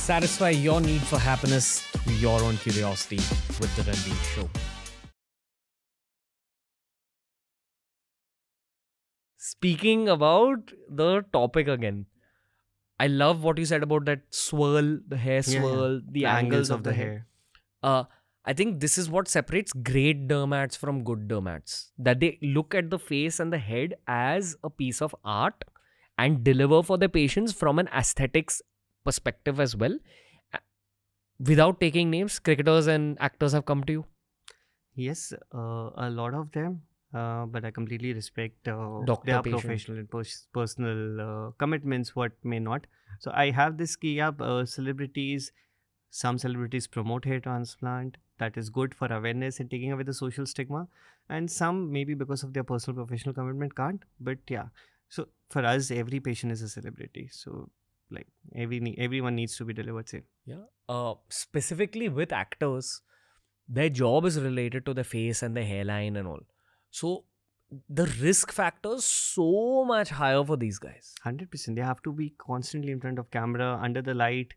Satisfy your need for happiness through your own curiosity with the Ranveer Show. Speaking about the topic again, I love what you said about that swirl, the hair swirl, the angles of the hair. I think this is what separates great dermats from good dermats. That they look at the face and the head as a piece of art and deliver for their patients from an aesthetics perspective as well. Without taking names, cricketers and actors have come to you. Yes, a lot of them. But I completely respect Doctor, their patient. professional and personal commitments, what may not. So I have this key up celebrities. Some celebrities promote hair transplant. That is good for awareness and taking away the social stigma. And some, maybe because of their personal professional commitment, can't. But yeah, so for us, every patient is a celebrity. So like everyone needs to be delivered same. Yeah. Specifically with actors, their job is related to the face and the hairline and all. So the risk factor is so much higher for these guys. 100%. They have to be constantly in front of camera, under the light.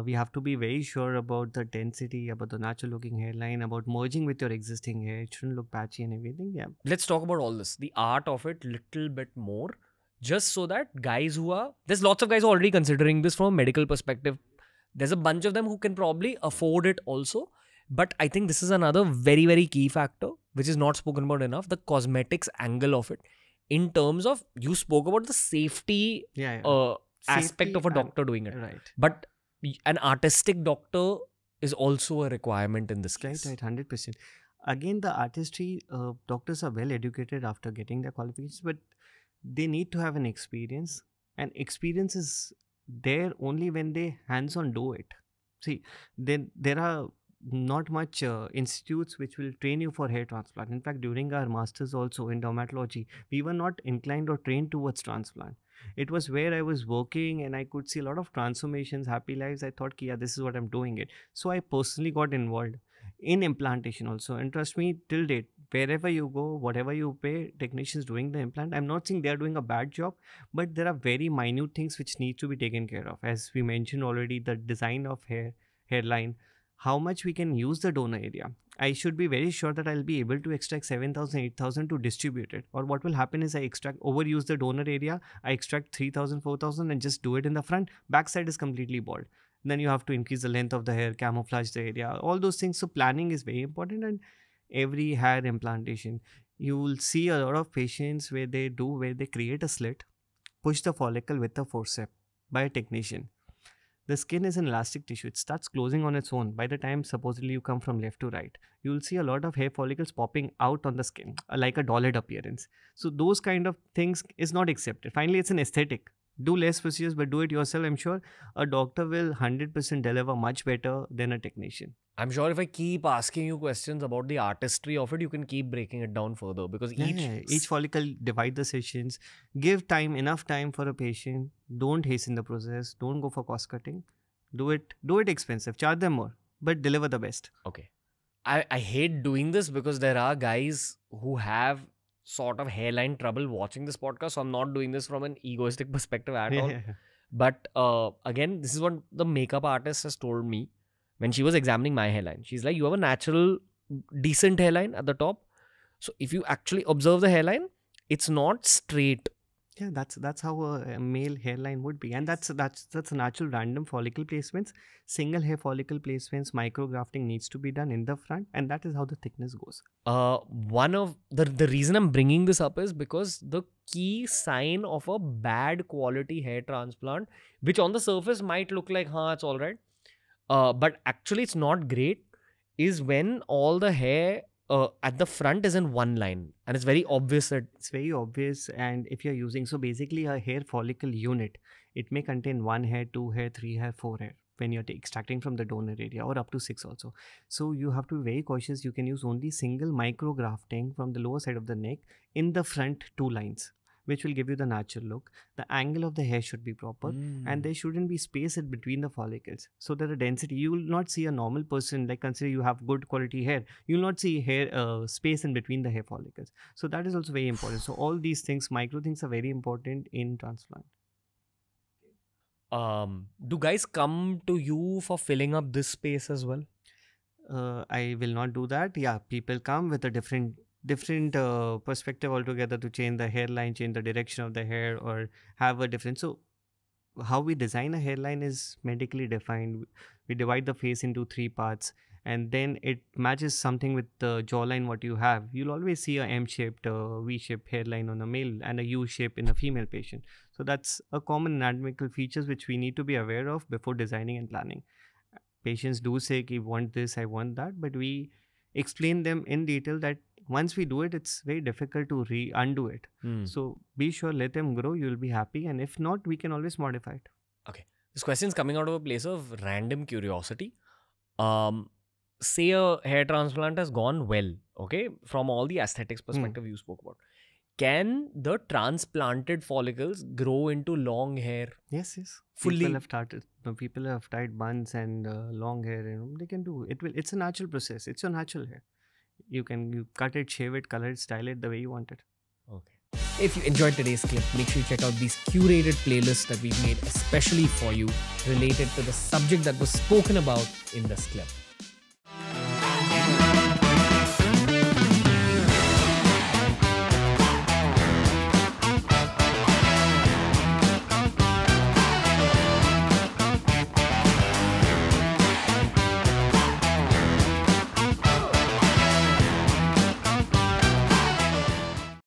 We have to be very sure about the density, about the natural looking hairline, about merging with your existing hair. It shouldn't look patchy and everything. Yeah. Let's talk about all this, the art of it little bit more, just so that guys who are, there's lots of guys who are already considering this from a medical perspective. There's a bunch of them who can probably afford it also. But I think this is another very, very key factor, which is not spoken about enough, the cosmetics angle of it. In terms of, you spoke about the safety aspect of a doctor doing it. Right. But an artistic doctor is also a requirement in this case. Right, 100%. Again, the artistry, doctors are well educated after getting their qualifications, but they need to have an experience. And experience is there only when they hands-on do it. See, then there are not much institutes which will train you for hair transplant. In fact, during our masters also in dermatology, we were not inclined or trained towards transplant. It was where I was working and I could see a lot of transformations, happy lives. I thought, yeah, this is what I'm doing it. So I personally got involved in implantation also. And trust me, till date, wherever you go, whatever you pay, technicians doing the implant, I'm not saying they're doing a bad job, but there are very minute things which need to be taken care of. As we mentioned already, the design of hairline, how much we can use the donor area. I should be very sure that I'll be able to extract 7,000, 8,000 to distribute it. Or what will happen is I overuse the donor area, I extract 3,000, 4,000 and just do it in the front. Backside is completely bald. Then you have to increase the length of the hair, camouflage the area, all those things. So planning is very important. And every hair implantation, you will see a lot of patients where they create a slit, push the follicle with a forceps by a technician. The skin is an elastic tissue. It starts closing on its own. By the time supposedly you come from left to right, you will see a lot of hair follicles popping out on the skin, like a doll-head appearance. So those kind of things is not accepted. Finally, it's an aesthetic. Do less procedures, but do it yourself. I'm sure a doctor will 100% deliver much better than a technician. I'm sure if I keep asking you questions about the artistry of it, you can keep breaking it down further, because each follicle, divide the sessions, give enough time for a patient. Don't hasten the process. Don't go for cost cutting. Do it expensive. Charge them more, but deliver the best. Okay. I hate doing this because there are guys who have sort of hairline trouble watching this podcast. So I'm not doing this from an egoistic perspective at all. But again, this is what the makeup artist has told me when she was examining my hairline. She's like, you have a natural, decent hairline at the top. So if you actually observe the hairline, it's not straight. Yeah, that's how a male hairline would be. And that's a natural random follicle placements. Single hair follicle placements, micrografting needs to be done in the front. And that is how the thickness goes. One of the reason I'm bringing this up is because the key sign of a bad quality hair transplant, which on the surface might look like, it's all right. But actually it's not great, is when all the hair at the front is in one line, and it's very obvious that it's very obvious. And if you're using, so basically a hair follicle unit, it may contain 1 hair, 2 hair, 3 hair, 4 hair when you're extracting from the donor area, or up to 6 also. So you have to be very cautious. You can use only single micrografting from the lower side of the neck in the front 2 lines, which will give you the natural look. The angle of the hair should be proper, and there shouldn't be space in between the follicles. So that the density, you will not see a normal person, like consider you have good quality hair, you will not see hair space in between the hair follicles. So that is also very important. So all these things, micro things, are very important in transplant. Do guys come to you for filling up this space as well? I will not do that. Yeah, people come with a different perspective altogether to change the hairline, change the direction of the hair, or have a different. So how we design a hairline is medically defined. We divide the face into three parts, and then it matches something with the jawline what you have. You'll always see a M-shaped, V-shaped hairline on a male and a U-shape in a female patient. So that's a common anatomical features which we need to be aware of before designing and planning. Patients do say, "I want this, I want that," but we explain them in detail that once we do it, it's very difficult to undo it. So be sure, let them grow, you'll be happy, and if not, we can always modify it. Okay. This question is coming out of a place of random curiosity. Say a hair transplant has gone well, okay, from all the aesthetics perspective you spoke about. Can the transplanted follicles grow into long hair? Yes. Fully. People have tied buns and long hair. They can do it. It's a natural process. It's your natural hair. You cut it, shave it, color it, style it the way you want it. Okay. If you enjoyed today's clip, make sure you check out these curated playlists that we've made especially for you related to the subject that was spoken about in this clip.